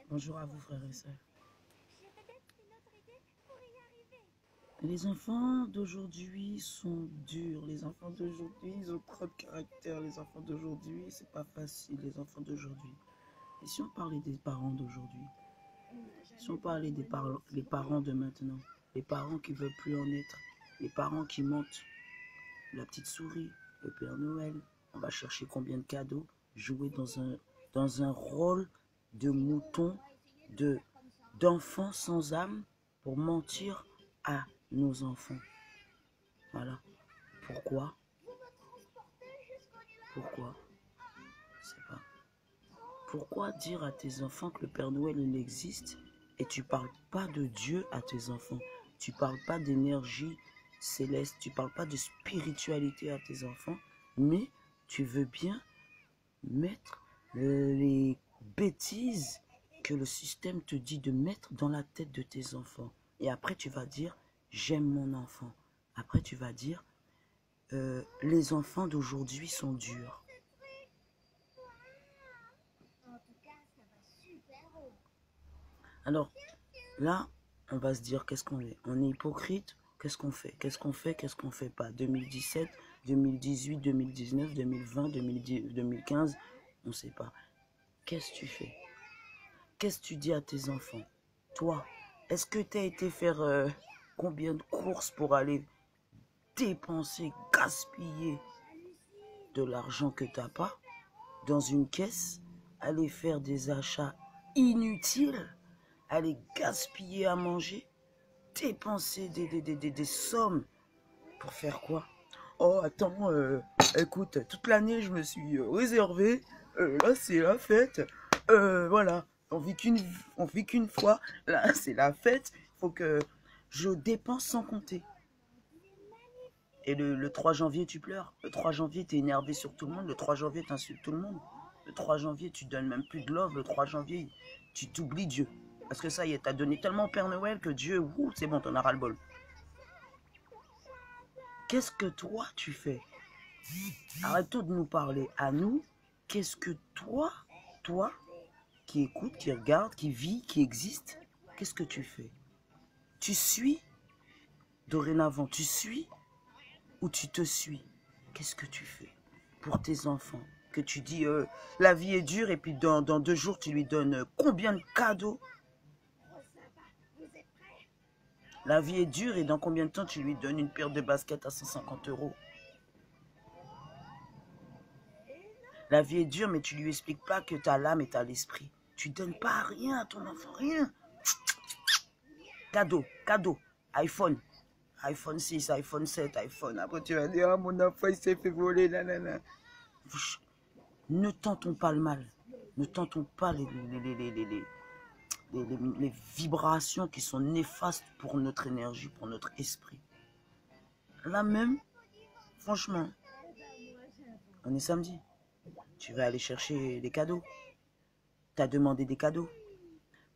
Bonjour à vous, frères et sœurs. Les enfants d'aujourd'hui sont durs. Les enfants d'aujourd'hui, ils ont trop de caractère. Les enfants d'aujourd'hui, c'est pas facile, les enfants d'aujourd'hui. Et si on parlait des parents d'aujourd'hui? Si on parlait des les parents de maintenant? Les parents qui veulent plus en être? Les parents qui mentent? La petite souris, le Père Noël, on va chercher combien de cadeaux? Jouer dans un rôle de mouton, d'enfant sans âme pour mentir à nos enfants. Voilà. Pourquoi? Pourquoi? Je sais pas. Pourquoi dire à tes enfants que le Père Noël il existe et tu parles pas de Dieu à tes enfants? Tu parles pas d'énergie céleste, tu parles pas de spiritualité à tes enfants, mais tu veux bien mettre les bêtises que le système te dit de mettre dans la tête de tes enfants. Et après, tu vas dire, j'aime mon enfant. Après, tu vas dire, les enfants d'aujourd'hui sont durs. Alors, là, on va se dire, qu'est-ce qu'on est? On est hypocrite? Qu'est-ce qu'on fait? Qu'est-ce qu'on fait? Qu'est-ce qu'on fait pas? 2017, 2018, 2019, 2020, 2015, on ne sait pas. Qu'est-ce que tu fais? Qu'est-ce que tu dis à tes enfants? Toi, est-ce que tu as été faire combien de courses pour aller dépenser, gaspiller de l'argent que tu n'as pas dans une caisse, aller faire des achats inutiles, aller gaspiller à manger, dépenser des sommes pour faire quoi? Oh, attends, écoute, toute l'année, je me suis réservé. Là, c'est la fête. Voilà, on vit qu'une fois. Là, c'est la fête. Il faut que je dépense sans compter. Et le 3 janvier, tu pleures. Le 3 janvier, tu es énervé sur tout le monde. Le 3 janvier, tu insultes tout le monde. Le 3 janvier, tu donnes même plus de love. Le 3 janvier, tu t'oublies Dieu. Parce que ça y est, t'as donné tellement au Père Noël que Dieu, c'est bon, t'en as ras le bol. Qu'est-ce que toi, tu fais? Arrêtons de nous parler à nous. Qu'est-ce que toi, qui écoute, qui regarde, qui vit, qui existe, qu'est-ce que tu fais? Tu suis dorénavant, tu suis ou tu te suis? Qu'est-ce que tu fais pour tes enfants? Que tu dis la vie est dure et puis dans 2 jours tu lui donnes combien de cadeaux? La vie est dure et dans combien de temps tu lui donnes une paire de baskets à 150 €? La vie est dure mais tu lui expliques pas que tu as l'âme et tu as l'esprit. Tu donnes pas rien à ton enfant, rien. Cadeau, iPhone. iPhone 6, iPhone 7, iPhone. Après, tu vas dire, ah, mon enfant, il s'est fait voler, nanana. Ne tentons pas le mal. Ne tentons pas les vibrations qui sont néfastes pour notre énergie, pour notre esprit. Là même, franchement, on est samedi. Tu vas aller chercher des cadeaux. Tu as demandé des cadeaux.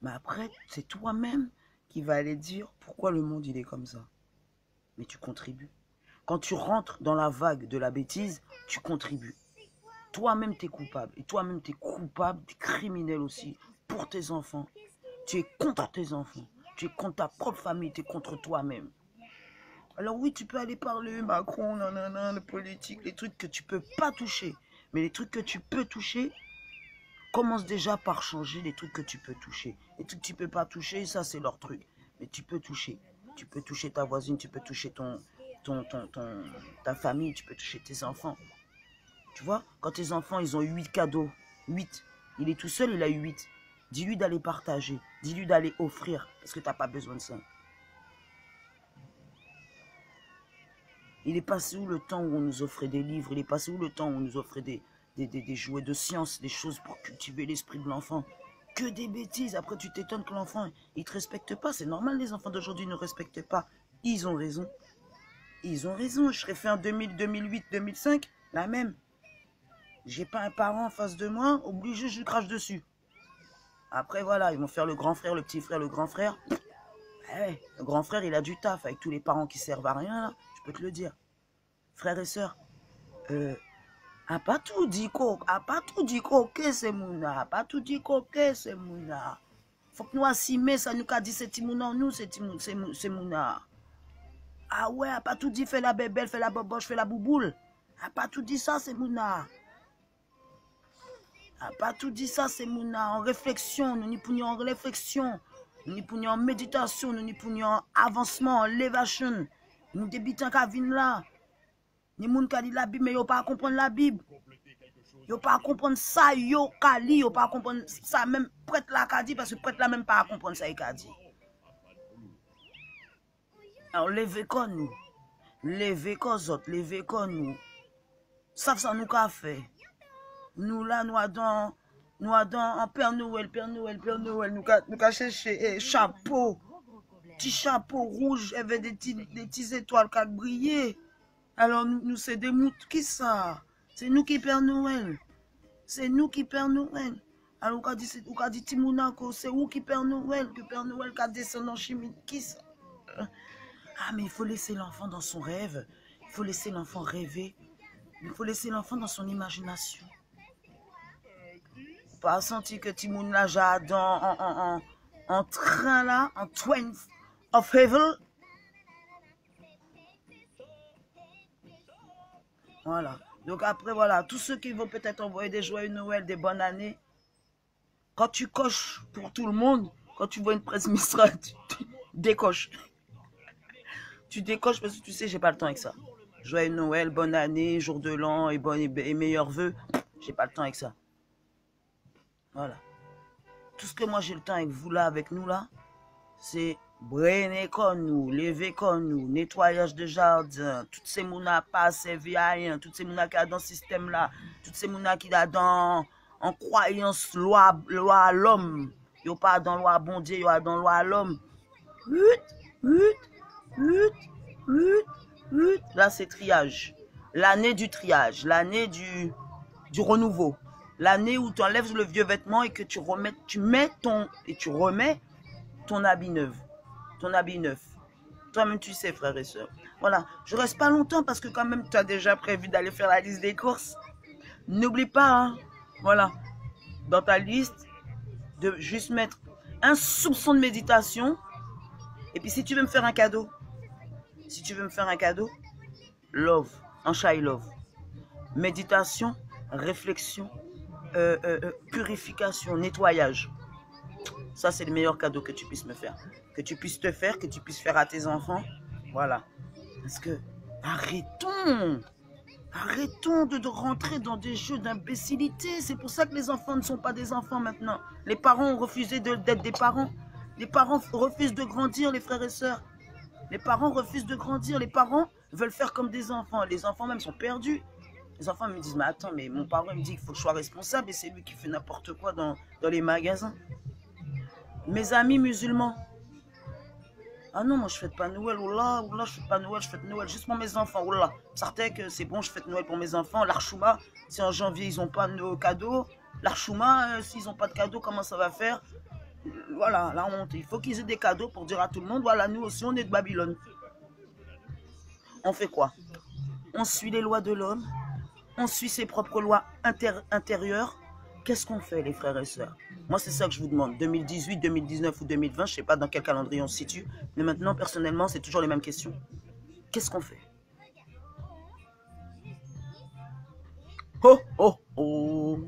Mais après, c'est toi-même qui va aller dire pourquoi le monde, il est comme ça. Mais tu contribues. Quand tu rentres dans la vague de la bêtise, tu contribues. Toi-même, tu es coupable. Et toi-même, tu es coupable, tu es criminel aussi pour tes enfants. Tu es contre tes enfants. Tu es contre ta propre famille, tu es contre toi-même. Alors oui, tu peux aller parler, Macron, nanana, la politique, les trucs que tu peux pas toucher. Mais les trucs que tu peux toucher, commence déjà par changer les trucs que tu peux toucher. Les trucs que tu peux pas toucher, ça c'est leur truc. Mais tu peux toucher. Tu peux toucher ta voisine, tu peux toucher ta famille, tu peux toucher tes enfants. Tu vois, quand tes enfants, ils ont 8 cadeaux, 8, il est tout seul, il a eu 8. Dis-lui d'aller partager, dis-lui d'aller offrir, parce que tu n'as pas besoin de ça. Il est passé où le temps où on nous offrait des livres? Il est passé où le temps où on nous offrait des jouets de science, des choses pour cultiver l'esprit de l'enfant? Que des bêtises. Après, tu t'étonnes que l'enfant, il ne te respecte pas. C'est normal, les enfants d'aujourd'hui ne respectent pas. Ils ont raison. Ils ont raison. Je serais fait en 2000, 2008, 2005, la même. J'ai pas un parent en face de moi, obligé, je lui crache dessus. Après, voilà, ils vont faire le grand frère, le petit frère, le grand frère. Ouais, le grand frère, il a du taf avec tous les parents qui servent à rien, là. Je peux te le dire. Frères et sœurs, a pas tout dit coquet, c'est mouna. A pas tout dit coquet, c'est mouna. Faut que nous assumions ça, nous qu'a dit c'est Timouna, nous, c'est Mouna. Ah ouais, a pas tout dit, fais la bébelle, fais la boboche, fais la bouboule. A pas tout dit ça, c'est Mouna. A pas tout dit ça, c'est Mouna. En réflexion, nous n'y pouvons en réflexion. Nous n'y pouvons en méditation, nous n'y pouvons en avancement, en élévation. Nous débitons qu'à venir là. Ni moun qui lit la Bible, mais yo pas comprendre la Bible. Yo pas comprendre ça, yo kali, yo pas comprendre ça, même prêtre là qu'a dit, parce que prêtre là même pas comprendre ça, il a dit. Alors, levez comme nous. Levez comme autres, levez comme nous. Ça, nous qu'a fait. Nous là, nous adons en Père Noël, nous qu'a cherché chapeau. Petit chapeau rouge, avec des petites étoiles qui brillaient. Alors, nous c'est des moutes, qui ça? C'est nous qui Père Noël. C'est nous qui Père Noël. Alors, on a dit Timounako, c'est où qui Père Noël? Que Père Noël qui a descendu en chimie, qui ça? Ah, mais il faut laisser l'enfant dans son rêve. Il faut laisser l'enfant rêver. Il faut laisser l'enfant dans son imagination. Pas sentir que Timoun là, j'adore en train là, en train of heaven. Voilà. Donc après, voilà, tous ceux qui vont peut-être envoyer des joyeux Noël, des bonnes années, quand tu coches pour tout le monde, quand tu vois une presse Mistral, tu décoches. Tu décoches parce que tu sais, j'ai pas le temps avec ça. Joyeux Noël, bonne année, jour de l'an et meilleurs vœux, j'ai pas le temps avec ça. Voilà. Tout ce que moi j'ai le temps avec vous là, avec nous là, c'est brainer comme nous, lever comme nous, nettoyage de jardin, toutes ces mounas pas servi à rien, toutes ces mounas qui a dans ce système là, toutes ces mounas qui a dans en croyance loi à l'homme, yo pas dans loi bon Dieu, yo dans loi à l'homme. Là c'est triage, l'année du triage, l'année du renouveau, l'année où tu enlèves le vieux vêtement et que tu remets ton habit neuf. Ton habit neuf. Toi-même, tu sais, frères et sœurs. Voilà. Je reste pas longtemps parce que quand même, tu as déjà prévu d'aller faire la liste des courses. N'oublie pas, hein, voilà, dans ta liste, de juste mettre un soupçon de méditation. Et puis, si tu veux me faire un cadeau, love, en shy love. Méditation, réflexion, purification, nettoyage. Ça, c'est le meilleur cadeau que tu puisses me faire. Que tu puisses te faire, que tu puisses faire à tes enfants. Voilà. Parce que, arrêtons de rentrer dans des jeux d'imbécilité. C'est pour ça que les enfants ne sont pas des enfants maintenant. Les parents ont refusé d'être des parents. Les parents refusent de grandir, les frères et sœurs. Les parents refusent de grandir. Les parents veulent faire comme des enfants. Les enfants même sont perdus. Les enfants me disent, mais attends, mais mon parent me dit qu'il faut que je sois responsable et c'est lui qui fait n'importe quoi dans les magasins. Mes amis musulmans. Ah non, moi je fête pas Noël, oula, je fête pas Noël, je fête Noël juste pour mes enfants, oula. Certain que c'est bon, je fête Noël pour mes enfants. L'Archouma, si en janvier ils n'ont pas de cadeaux, l'Archouma, s'ils n'ont pas de cadeaux, comment ça va faire? Voilà, la honte. Il faut qu'ils aient des cadeaux pour dire à tout le monde, voilà, nous aussi on est de Babylone. On fait quoi? On suit les lois de l'homme, on suit ses propres lois intérieures. Qu'est-ce qu'on fait, les frères et sœurs? Moi, c'est ça que je vous demande. 2018, 2019 ou 2020, je ne sais pas dans quel calendrier on se situe. Mais maintenant, personnellement, c'est toujours les mêmes questions. Qu'est-ce qu'on fait? Oh, oh, oh.